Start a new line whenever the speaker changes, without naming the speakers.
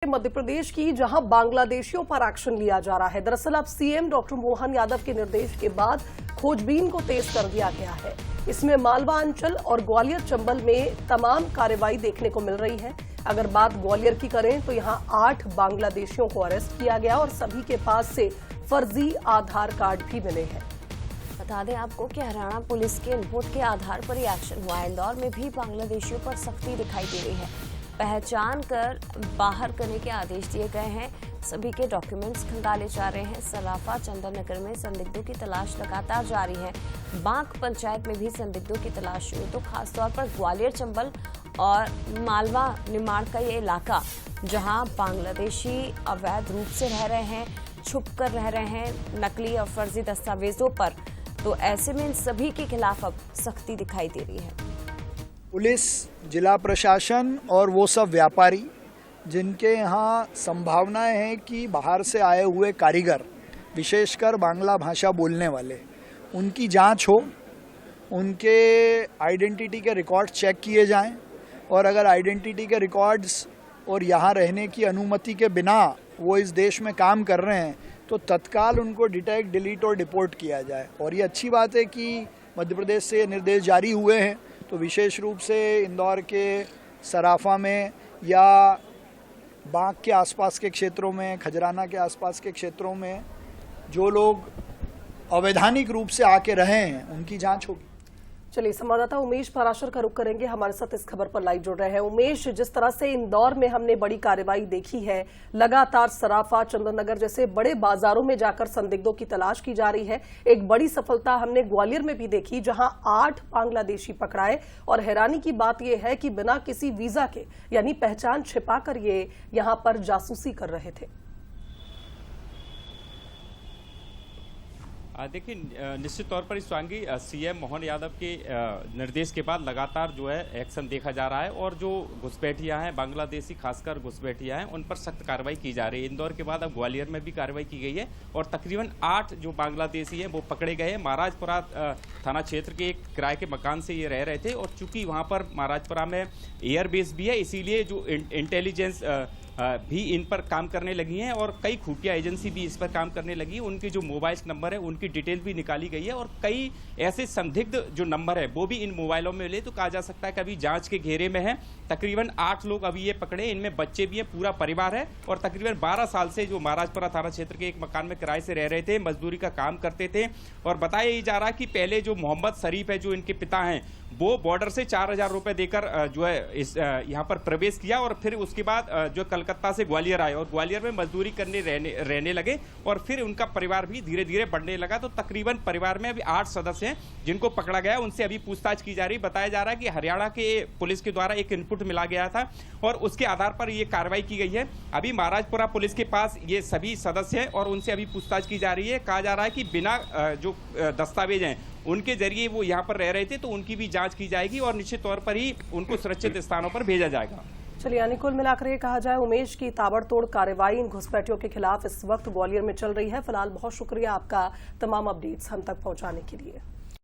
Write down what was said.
मध्य प्रदेश की जहां बांग्लादेशियों पर एक्शन लिया जा रहा है। दरअसल अब सीएम डॉक्टर मोहन यादव के निर्देश के बाद खोजबीन को तेज कर दिया गया है। इसमें मालवा अंचल और ग्वालियर चंबल में तमाम कार्रवाई देखने को मिल रही है। अगर बात ग्वालियर की करें तो यहां 8 बांग्लादेशियों को अरेस्ट किया गया और सभी के पास से फर्जी आधार कार्ड भी मिले हैं।
बता दें आपको कि हरियाणा पुलिस के इनपुट के आधार पर यह एक्शन हुआ है। इंदौर में भी बांग्लादेशियों पर सख्ती दिखाई दे रही है। पहचान कर बाहर करने के आदेश दिए गए हैं। सभी के डॉक्यूमेंट्स खंगाले जा रहे हैं। सराफा चंदन नगर में संदिग्धों की तलाश लगातार जारी है। बांक पंचायत में भी संदिग्धों की तलाश शुरू। तो खासतौर पर ग्वालियर चंबल और मालवा निमाड़ का ये इलाका जहां बांग्लादेशी अवैध रूप से रह रहे हैं, छुप कर रह रहे हैं नकली और फर्जी दस्तावेजों पर, तो ऐसे में इन सभी के खिलाफ अब सख्ती दिखाई दे रही है।
पुलिस, जिला प्रशासन और वो सब व्यापारी जिनके यहाँ संभावनाएं हैं कि बाहर से आए हुए कारीगर, विशेषकर बांग्ला भाषा बोलने वाले, उनकी जांच हो, उनके आइडेंटिटी के रिकॉर्ड चेक किए जाएं और अगर आइडेंटिटी के रिकॉर्ड्स और यहाँ रहने की अनुमति के बिना वो इस देश में काम कर रहे हैं तो तत्काल उनको डिटेक्ट, डिलीट और डिपोर्ट किया जाए। और ये अच्छी बात है कि मध्य प्रदेश से निर्देश जारी हुए हैं, तो विशेष रूप से इंदौर के सराफा में या बांक के आसपास के क्षेत्रों में, खजराना के आसपास के क्षेत्रों में जो लोग अवैधानिक रूप से आके रहे हैं उनकी जांच होगी।
चलिए, संवाददाता उमेश पराशर का रुख करेंगे, हमारे साथ इस खबर पर लाइव जुड़ रहे हैं। उमेश, जिस तरह से इंदौर में हमने बड़ी कार्रवाई देखी है, लगातार सराफा, चंदननगर जैसे बड़े बाजारों में जाकर संदिग्धों की तलाश की जा रही है। एक बड़ी सफलता हमने ग्वालियर में भी देखी, जहां 8 बांग्लादेशी पकड़ाए और हैरानी की बात यह है कि बिना किसी वीजा के, यानी पहचान छिपाकर ये यहां पर जासूसी कर रहे थे।
देखिए, निश्चित तौर पर स्वांगी सीएम मोहन यादव के निर्देश के बाद लगातार जो है एक्शन देखा जा रहा है और जो घुसपैठियां हैं, बांग्लादेशी खासकर घुसपैठियां हैं, उन पर सख्त कार्रवाई की जा रही है। इंदौर के बाद अब ग्वालियर में भी कार्रवाई की गई है और तकरीबन 8 जो बांग्लादेशी हैं वो पकड़े गए हैं। महाराजपुरा थाना क्षेत्र के एक किराए के मकान से ये रह रहे थे और चूंकि वहां पर महाराजपुरा में एयरबेस भी है, इसीलिए जो इंटेलिजेंस भी इन पर काम करने लगी हैं और कई खुफिया एजेंसी भी इस पर काम करने लगी है। उनके जो मोबाइल नंबर है उनकी डिटेल भी निकाली गई है और कई ऐसे संदिग्ध जो नंबर है वो भी इन मोबाइलों में मिले, तो कहा जा सकता है कि अभी जांच के घेरे में है। तकरीबन 8 लोग अभी ये पकड़े, इनमें बच्चे भी हैं, पूरा परिवार है और तकरीबन 12 साल से जो महाराजपुरा थाना क्षेत्र के एक मकान में किराए से रह रहे थे, मजदूरी का काम करते थे। और बताया यही जा रहा कि पहले जो मोहम्मद शरीफ है, जो इनके पिता हैं, वो बॉर्डर से 4000 रुपए देकर जो है इस यहाँ पर प्रवेश किया और फिर उसके बाद जो कलकत्ता से ग्वालियर आए और ग्वालियर में मजदूरी करने रहने लगे और फिर उनका परिवार भी धीरे धीरे बढ़ने लगा। तो तकरीबन परिवार में अभी 8 सदस्य हैं जिनको पकड़ा गया, उनसे अभी पूछताछ की जा रही। बताया जा रहा है कि हरियाणा के पुलिस के द्वारा एक इनपुट मिला गया था और उसके आधार पर ये कार्रवाई की गई है। अभी महाराजपुरा पुलिस के पास ये सभी सदस्य हैं और उनसे अभी पूछताछ की जा रही है। कहा जा रहा है कि बिना जो दस्तावेज हैं उनके जरिए वो यहाँ पर रह रहे थे, तो उनकी भी जांच की जाएगी और निश्चित तौर पर ही उनको सुरक्षित स्थानों पर भेजा जाएगा।
चलिए, यानी कुल मिलाकर ये कहा जाए उमेश की ताबड़तोड़ कार्रवाई इन घुसपैठियों के खिलाफ इस वक्त ग्वालियर में चल रही है। फिलहाल बहुत शुक्रिया आपका तमाम अपडेट्स हम तक पहुंचाने के लिए।